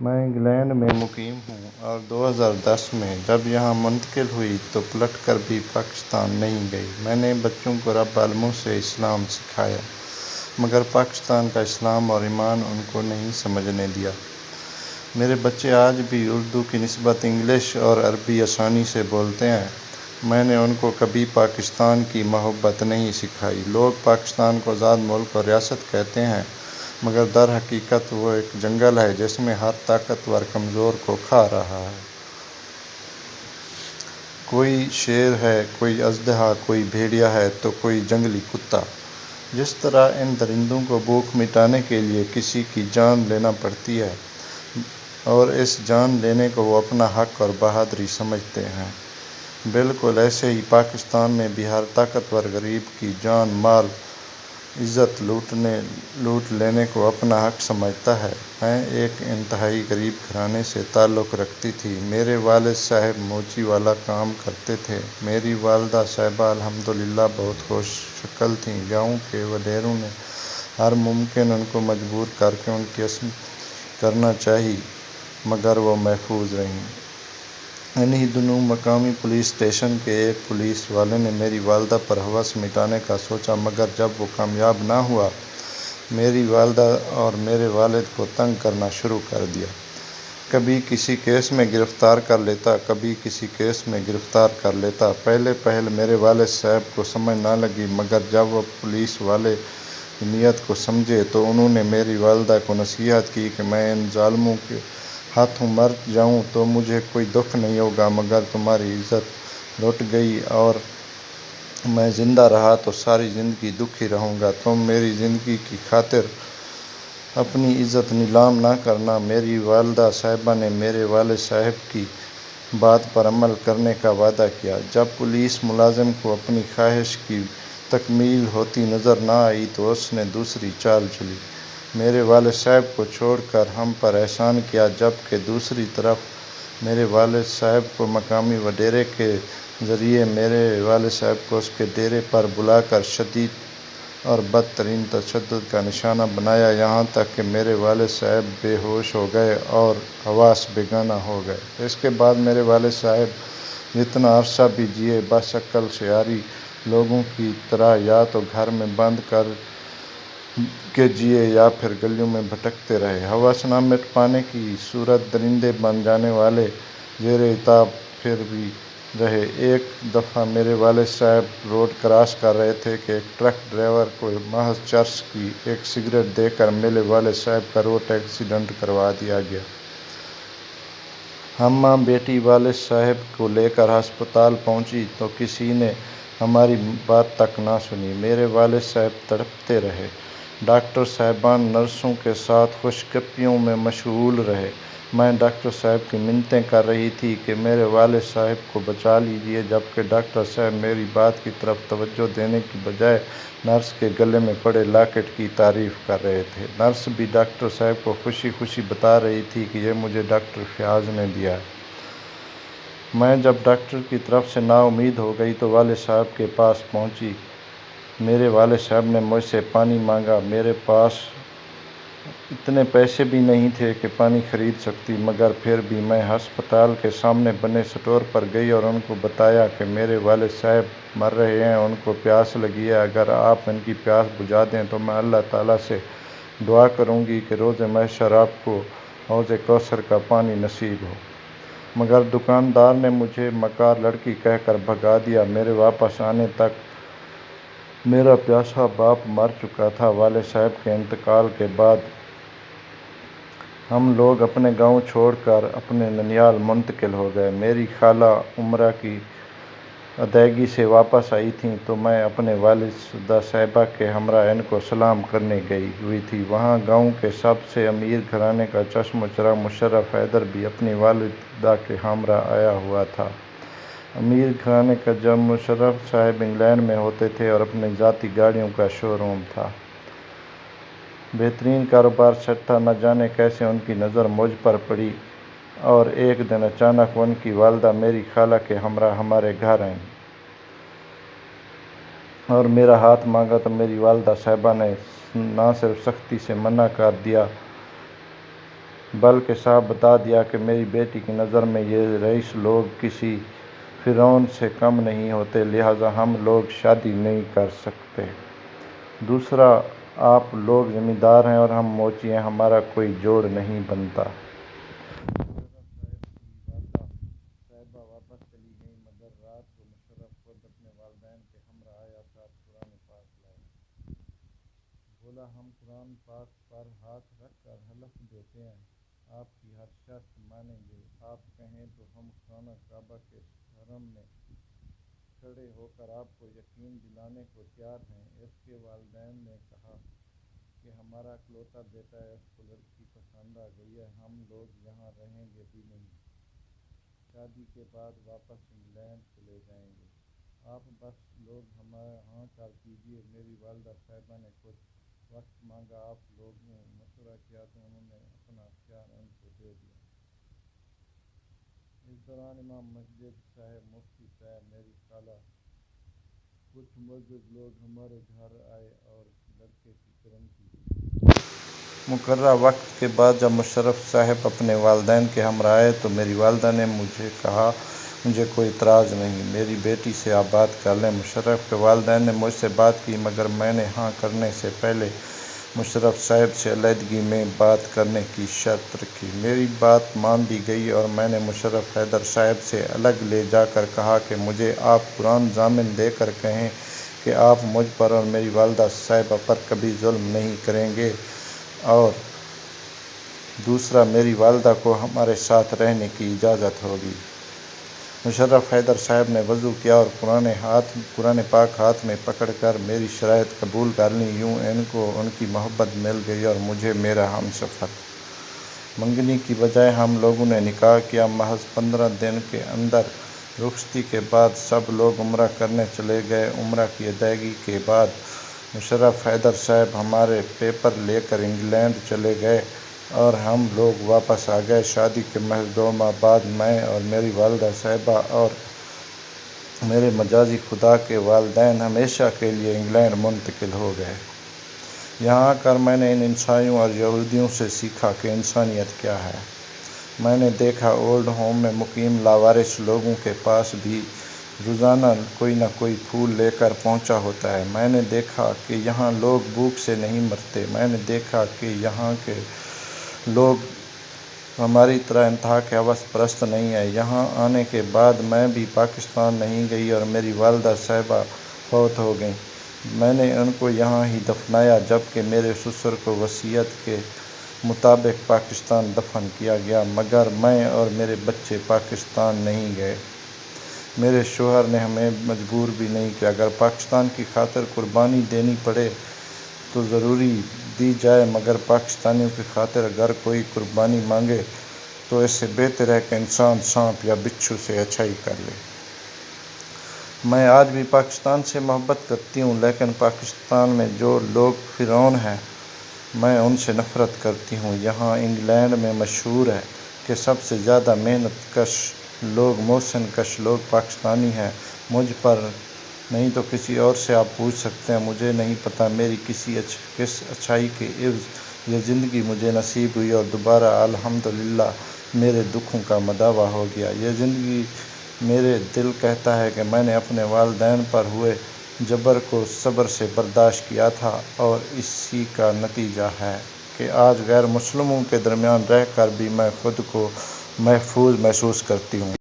میں انگلینڈ میں مقیم ہوں اور 2010 میں جب یہاں منتقل ہوئی تو پلٹ کر بھی پاکستان نہیں گئی۔ میں نے بچوں کو رب العالمین سے اسلام سکھایا، مگر پاکستان کا اسلام اور ایمان ان کو نہیں سمجھنے دیا۔ میرے بچے آج بھی اردو کی نسبت انگلش اور عربی آسانی سے بولتے ہیں۔ میں نے ان کو کبھی پاکستان کی محبت نہیں سکھائی۔ لوگ پاکستان کو آزاد ملک اور ریاست کہتے ہیں، مگر در حقیقت وہ ایک جنگل ہے جس میں ہر طاقتور کمزور کو کھا رہا ہے۔ کوئی شیر ہے، کوئی اژدہا، کوئی بھیڑیا ہے تو کوئی جنگلی کتا۔ جس طرح ان درندوں کو بھوک مٹانے کے لیے کسی کی جان لینا پڑتی ہے اور اس جان لینے کو وہ اپنا حق اور بہادری سمجھتے ہیں، بالکل ایسے ہی پاکستان میں بھی ہر طاقتور غریب کی جان، مال، عزت لوٹ لینے کو اپنا حق سمجھتا ہے۔ میں ایک انتہائی غریب گھرانے سے تعلق رکھتی تھی۔ میرے والد صاحب موچی والا کام کرتے تھے۔ میری والدہ صاحبہ الحمدللہ بہت خوش شکل تھیں۔ گاؤں کے وڈیروں نے ہر ممکن ان کو مجبور کر کے ان کی عصمت کرنا چاہی، مگر وہ محفوظ رہیں۔ انہی دنوں مقامی پولیس اسٹیشن کے ایک پولیس والے نے میری والدہ پر ہوس مٹانے کا سوچا، مگر جب وہ کامیاب نہ ہوا، میری والدہ اور میرے والد کو تنگ کرنا شروع کر دیا۔ کبھی کسی کیس میں گرفتار کر لیتا، کبھی کسی کیس میں گرفتار کر لیتا۔ پہلے میرے والد صاحب کو سمجھ نہ لگی، مگر جب وہ پولیس والے کی نیت کو سمجھے تو انہوں نے میری والدہ کو نصیحت کی کہ میں ان ظالموں کے ہاتھوں مر جاؤں تو مجھے کوئی دکھ نہیں ہوگا، مگر تمہاری عزت لٹ گئی اور میں زندہ رہا تو ساری زندگی دکھی رہوں گا۔ تم میری زندگی کی خاطر اپنی عزت نیلام نہ کرنا۔ میری والدہ صاحبہ نے میرے والد صاحب کی بات پر عمل کرنے کا وعدہ کیا۔ جب پولیس ملازم کو اپنی خواہش کی تکمیل ہوتی نظر نہ آئی تو اس نے دوسری چال چلی، میرے والد صاحب کو چھوڑ کر ہم پر احسان کیا، جبکہ دوسری طرف میرے والد صاحب کو مقامی وڈیرے کے ذریعے میرے والد صاحب کو اس کے ڈیرے پر بلا کر شدید اور بدترین تشدد کا نشانہ بنایا، یہاں تک کہ میرے والد صاحب بے ہوش ہو گئے اور حواس بیگانہ ہو گئے۔ اس کے بعد میرے والد صاحب جتنا عرصہ بھی جیے، بس عقل شعاری لوگوں کی طرح یا تو گھر میں بند کر کے جیے یا پھر گلیوں میں بھٹکتے رہے۔ ہوس نہ مٹ پانے کی صورت درندے بن جانے والے زیر عتاب پھر بھی رہے۔ ایک دفعہ میرے والد صاحب روڈ کراس کر رہے تھے کہ ایک ٹرک ڈرائیور کو محض چرس کی ایک سگریٹ دے کر میرے والد صاحب کا روڈ ایکسیڈنٹ کروا دیا گیا۔ ہم ماں بیٹی والد صاحب کو لے کر ہسپتال پہنچی تو کسی نے ہماری بات تک نہ سنی۔ میرے والد صاحب تڑپتے رہے۔ ڈاکٹر صاحبان نرسوں کے ساتھ خوش گپیوں میں مشغول رہے۔ میں ڈاکٹر صاحب کی منتیں کر رہی تھی کہ میرے والد صاحب کو بچا لیجیے، جبکہ ڈاکٹر صاحب میری بات کی طرف توجہ دینے کی بجائے نرس کے گلے میں پڑے لاکٹ کی تعریف کر رہے تھے۔ نرس بھی ڈاکٹر صاحب کو خوشی خوشی بتا رہی تھی کہ یہ مجھے ڈاکٹر فیاض نے دیا ہے۔ میں جب ڈاکٹر کی طرف سے نا امید ہو گئی تو والد صاحب کے پاس پہنچی۔ میرے والد صاحب نے مجھ سے پانی مانگا۔ میرے پاس اتنے پیسے بھی نہیں تھے کہ پانی خرید سکتی، مگر پھر بھی میں ہسپتال کے سامنے بنے سٹور پر گئی اور ان کو بتایا کہ میرے والد صاحب مر رہے ہیں، ان کو پیاس لگی ہے، اگر آپ ان کی پیاس بجھا دیں تو میں اللہ تعالیٰ سے دعا کروں گی کہ روز محشر آپ کو حوض کوثر کا پانی نصیب ہو۔ مگر دکاندار نے مجھے مکار لڑکی کہہ کر بھگا دیا۔ میرے واپس آنے تک میرا پیاسا باپ مر چکا تھا۔ والد صاحب کے انتقال کے بعد ہم لوگ اپنے گاؤں چھوڑ کر اپنے ننیال منتقل ہو گئے۔ میری خالہ عمرہ کی ادائیگی سے واپس آئی تھیں تو میں اپنے والدہ صاحبہ کے ہمراہ ان کو سلام کرنے گئی ہوئی تھی۔ وہاں گاؤں کے سب سے امیر گھرانے کا چشم و چراغ مشرف حیدر بھی اپنی والدہ کے ہمراہ آیا ہوا تھا۔ امیر گھرانے کا جب مشرف صاحب انگلینڈ میں ہوتے تھے اور اپنی ذاتی گاڑیوں کا شو روم تھا۔ بہترین کاروبار سیٹ تھا۔ نہ جانے کیسے ان کی نظر مجھ پر پڑی اور ایک دن اچانک ان کی والدہ میری خالہ کے ہمراہ ہمارے گھر آئیں اور میرا ہاتھ مانگا تو میری والدہ صاحبہ نے نہ صرف سختی سے منع کر دیا بلکہ صاف بتا دیا کہ میری بیٹی کی نظر میں یہ رئیس لوگ کسی فرعون سے کم نہیں ہوتے، لہٰذا ہم لوگ شادی نہیں کر سکتے۔ دوسرا، آپ لوگ زمیندار ہیں اور ہم موچی ہیں، ہمارا کوئی جوڑ نہیں بنتا۔ صاحبہ واپس چلی گئیں، مگر رات کو مشرف خود اپنے والدین کے ہمراہ آیا تھا۔ قرآن پاک لایا۔ بولا، ہم قرآن پاک پر ہاتھ رکھ کر حلف دیتے ہیں، آپ کی ہر شرط مانیں گے۔ آپ کہیں تو ہم خانہ کعبہ کے حرم میں کھڑے ہو کر آپ کو یقین دلانے کو تیار ہیں۔ اس کے والدین نے کہا کہ ہمارا اکلوتا بیٹا ہے، اس کو لڑکی پسند آ گئی ہے، ہم لوگ یہاں رہیں گے بھی نہیں، شادی کے بعد واپس انگلینڈ چلے جائیں گے، آپ بس لوگ ہاں کر دیجیے۔ میری والدہ صاحبہ نے کچھ وقت مانگا، آپ لوگوں مشورہ کیا تو انہوں نے اپنا اختیار ان کو دے دیا۔ اس دوران امام مسجد صاحب، مفتی صاحب، میری خالہ، کچھ معزز لوگ ہمارے گھر آئے اور لڑکے کی گرنٹی دی۔ مقررہ وقت کے بعد جب مشرف صاحب اپنے والدین کے ہمراہ آئے تو میری والدہ نے مجھے کہا، مجھے کوئی اعتراض نہیں، میری بیٹی سے آپ بات کر لیں۔ مشرف کے والدین نے مجھ سے بات کی، مگر میں نے ہاں کرنے سے پہلے مشرف صاحب سے علیحدگی میں بات کرنے کی شرط رکھی۔ میری بات مان بھی گئی اور میں نے مشرف حیدر صاحب سے الگ لے جا کر کہا کہ مجھے آپ قرآن ضامن دے کر کہیں کہ آپ مجھ پر اور میری والدہ صاحبہ پر کبھی ظلم نہیں کریں گے، اور دوسرا، میری والدہ کو ہمارے ساتھ رہنے کی اجازت ہوگی۔ مشرف حیدر صاحب نے وضو کیا اور قرآن پاک ہاتھ میں پکڑ کر میری شرائط قبول کر لیں۔ یوں ان کو ان کی محبت مل گئی اور مجھے میرا ہمسفر۔ منگنی کی بجائے ہم لوگوں نے نکاح کیا۔ محض 15 دن کے اندر رخصتی کے بعد سب لوگ عمرہ کرنے چلے گئے۔ عمرہ کی ادائیگی کے بعد مشرف حیدر صاحب ہمارے پیپر لے کر انگلینڈ چلے گئے اور ہم لوگ واپس آ گئے۔ شادی کے محض 2 ماہ بعد میں اور میری والدہ صاحبہ اور میرے مجازی خدا کے والدین ہمیشہ کے لیے انگلینڈ منتقل ہو گئے۔ یہاں آ کر میں نے ان عیسائیوں اور یہودیوں سے سیکھا کہ انسانیت کیا ہے۔ میں نے دیکھا اولڈ ہوم میں مقیم لاوارث لوگوں کے پاس بھی روزانہ کوئی نہ کوئی پھول لے کر پہنچا ہوتا ہے۔ میں نے دیکھا کہ یہاں لوگ بھوک سے نہیں مرتے۔ میں نے دیکھا کہ یہاں کے لوگ ہماری طرح انتہا کے ہوس پرست نہیں ہیں۔ یہاں آنے کے بعد میں بھی پاکستان نہیں گئی اور میری والدہ صاحبہ فوت ہو گئیں۔ میں نے ان کو یہاں ہی دفنایا، جبکہ میرے سسر کو وصیت کے مطابق پاکستان دفن کیا گیا، مگر میں اور میرے بچے پاکستان نہیں گئے۔ میرے شوہر نے ہمیں مجبور بھی نہیں کیا۔ اگر پاکستان کی خاطر قربانی دینی پڑے تو ضرور دی جائے، مگر پاکستانیوں کی خاطر اگر کوئی قربانی مانگے تو اس سے بہتر ہے کہ انسان سانپ یا بچھو سے اچھائی کر لے۔ میں آج بھی پاکستان سے محبت کرتی ہوں، لیکن پاکستان میں جو لوگ فرعون ہیں، میں ان سے نفرت کرتی ہوں۔ یہاں انگلینڈ میں مشہور ہے کہ سب سے زیادہ محنت کش لوگ، محسن کش لوگ پاکستانی ہیں۔ مجھ پر نہیں تو کسی اور سے آپ پوچھ سکتے ہیں، مجھے نہیں پتہ میری کس اچھائی کے عوض یہ زندگی مجھے نصیب ہوئی اور دوبارہ الحمدللہ میرے دکھوں کا مداوع ہو گیا۔ یہ زندگی، میرے دل کہتا ہے کہ میں نے اپنے والدین پر ہوئے جبر کو صبر سے برداشت کیا تھا، اور اسی کا نتیجہ ہے کہ آج غیر مسلموں کے درمیان رہ کر بھی میں خود کو محفوظ محسوس کرتی ہوں۔